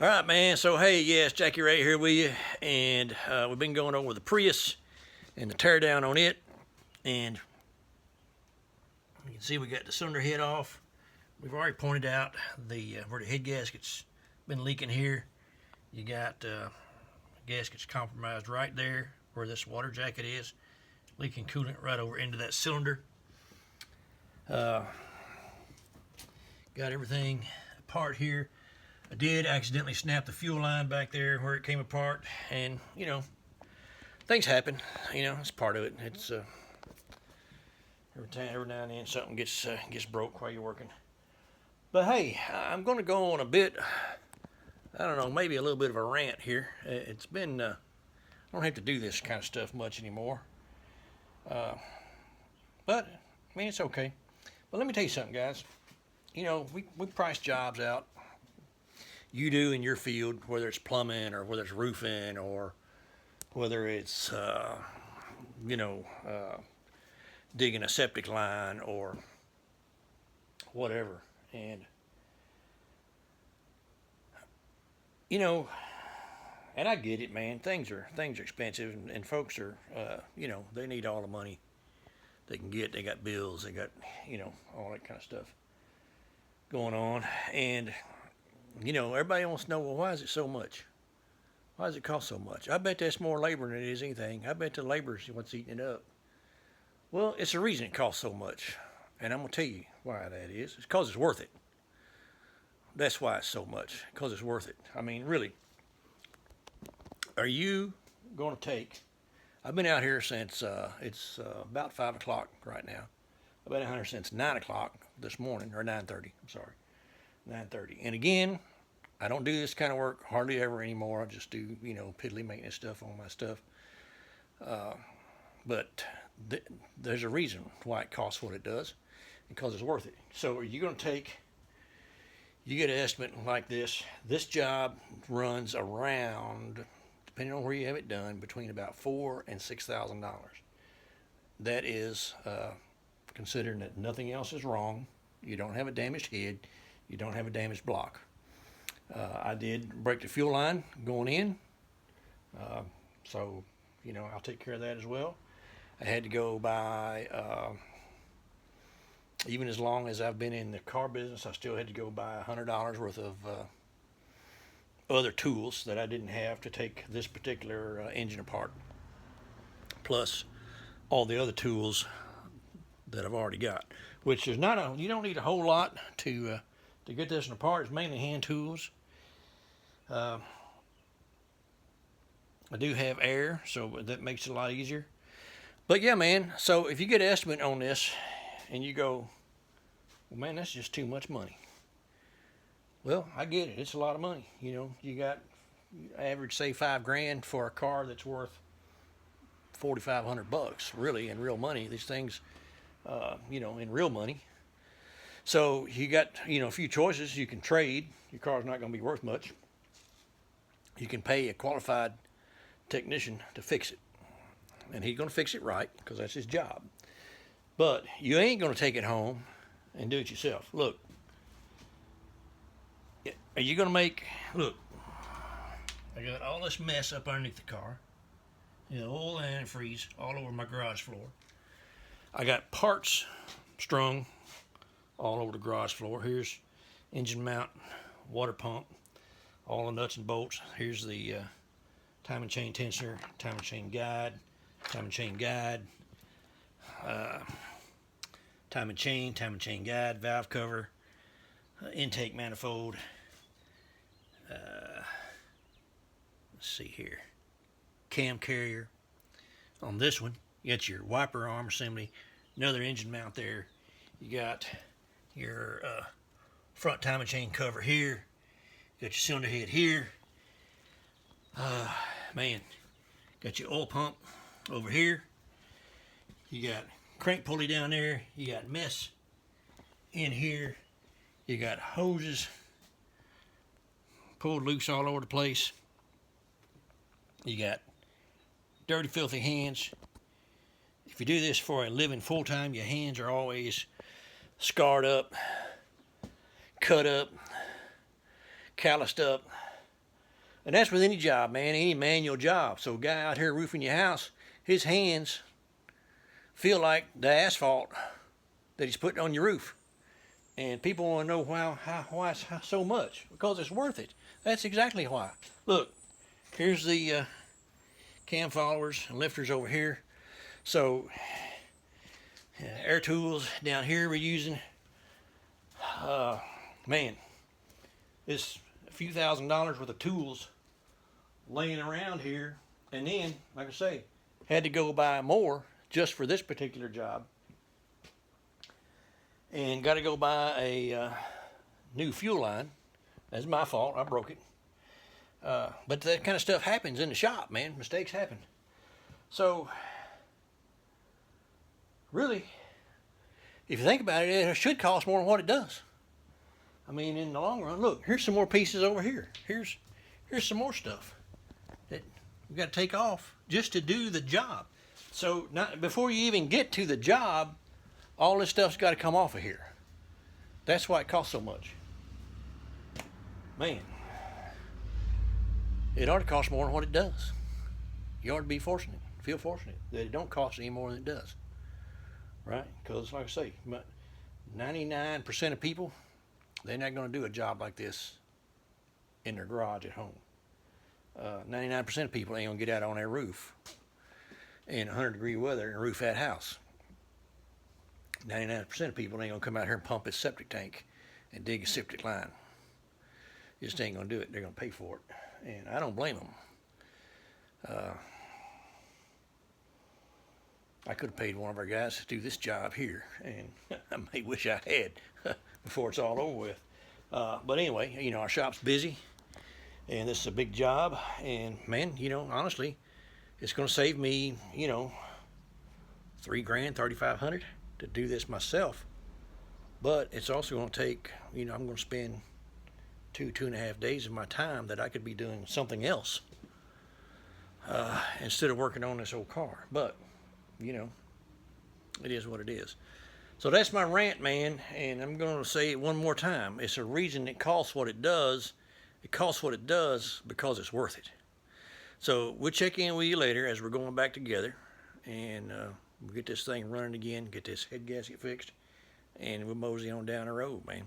All right, man. So, hey, yes, Jackie Ray here with you. And we've been going over the Prius and the teardown on it. And you can see we got the cylinder head off. We've already pointed out the where the head gasket's been leaking here. You got gaskets compromised right there where this water jacket is. Leaking coolant right over into that cylinder. Got everything apart here. I did accidentally snap the fuel line back there where it came apart, and you know, things happen. You know, it's part of it. It's every now and then something gets broke while you're working. But hey, I'm going to go on a bit. I don't know, maybe a little bit of a rant here. It's been I don't have to do this kind of stuff much anymore. But I mean, it's okay. But let me tell you something, guys. You know, we price jobs out. You do in your field, whether it's plumbing or whether it's roofing or whether it's digging a septic line or whatever. And you know, and I get it, man. Things are expensive, and folks are they need all the money they can get. They got bills, they got all that kind of stuff going on. And everybody wants to know, well, why is it so much? Why does it cost so much? I bet that's more labor than it is anything. I bet the labor's what's eating it up. Well, it's the reason it costs so much. And I'm going to tell you why that is. It's because it's worth it. That's why it's so much, because it's worth it. I mean, really, are you going to take... I've been out here since, it's about 5 o'clock right now. I've been out here since 9 o'clock this morning, or 9:30, I'm sorry. 9:30. And again, I don't do this kind of work hardly ever anymore. I just do, piddly maintenance stuff on my stuff. But there's a reason why it costs what it does, because it's worth it. So are you going to you get an estimate like this. This job runs around, depending on where you have it done, between about $4,000 and $6,000. That is considering that nothing else is wrong. You don't have a damaged head. You don't have a damaged block. I did break the fuel line going in, so I'll take care of that as well. I had to go buy, even as long as I've been in the car business, I still had to go buy $100 worth of other tools that I didn't have to take this particular engine apart, plus all the other tools that I've already got. Which is you don't need a whole lot to get this one apart. It's mainly hand tools. I do have air, so that makes it a lot easier. But yeah, man, so if you get an estimate on this and you go, well, man, that's just too much money. Well, I get it. It's a lot of money. You got average, say, $5,000 for a car that's worth $4,500. Really, in real money, these things, in real money. So you got, a few choices. You can trade. Your car's not going to be worth much. You can pay a qualified technician to fix it. And he's going to fix it right, because that's his job. But you ain't going to take it home and do it yourself. Look, are you going to look, I got all this mess up underneath the car. Oil and antifreeze all over my garage floor. I got parts strung all over the garage floor. Here's engine mount, water pump, all the nuts and bolts. Here's the time and chain tensioner, time and chain guide, time and chain guide, time and chain guide, valve cover, intake manifold. Let's see here, cam carrier. On this one, you got your wiper arm assembly, another engine mount there. You got your front time and chain cover here. You got your cylinder head here. Man, got your oil pump over here. You got crank pulley down there. You got mess in here. You got hoses pulled loose all over the place. You got dirty, filthy hands. If you do this for a living full time, your hands are always scarred up, cut up, calloused up, And that's with any job, man, any manual job. So a guy out here roofing your house, his hands feel like the asphalt that he's putting on your roof. And people want to know why so much. Because it's worth it. That's exactly why. Look, here's the cam followers and lifters over here. So, air tools down here we're using. Man, it's a few $1,000s worth of tools laying around here. And then, like I say, had to go buy more just for this particular job. And got to go buy a new fuel line. That's my fault. I broke it. But that kind of stuff happens in the shop, man. Mistakes happen. So, really, if you think about it, it should cost more than what it does. I mean, in the long run, look, here's some more pieces over here. Here's some more stuff that we got to take off just to do the job. So, before you even get to the job, all this stuff's got to come off of here. That's why it costs so much. Man, it ought to cost more than what it does. You ought to be fortunate, feel fortunate that it don't cost any more than it does. Right? Because, like I say, 99% of people, they're not going to do a job like this in their garage at home. 99% of people ain't going to get out on their roof in 100-degree weather and roof that house. 99% of people ain't going to come out here and pump a septic tank and dig a septic line. Just ain't going to do it. They're going to pay for it. And I don't blame them. I could have paid one of our guys to do this job here, and I may wish I had before it's all over with. But anyway, you know, our shop's busy, and this is a big job, and man, you know, honestly, it's going to save me, you know, $3,000, $3,500 to do this myself. But it's also going to take, you know, I'm going to spend 2.5 days of my time that I could be doing something else instead of working on this old car. But, you know, it is what it is. So that's my rant, man, and I'm going to say it one more time. It's a reason it costs what it does. It costs what it does because it's worth it. So we'll check in with you later as we're going back together, and we'll get this thing running again, get this head gasket fixed, and we'll mosey on down the road, man.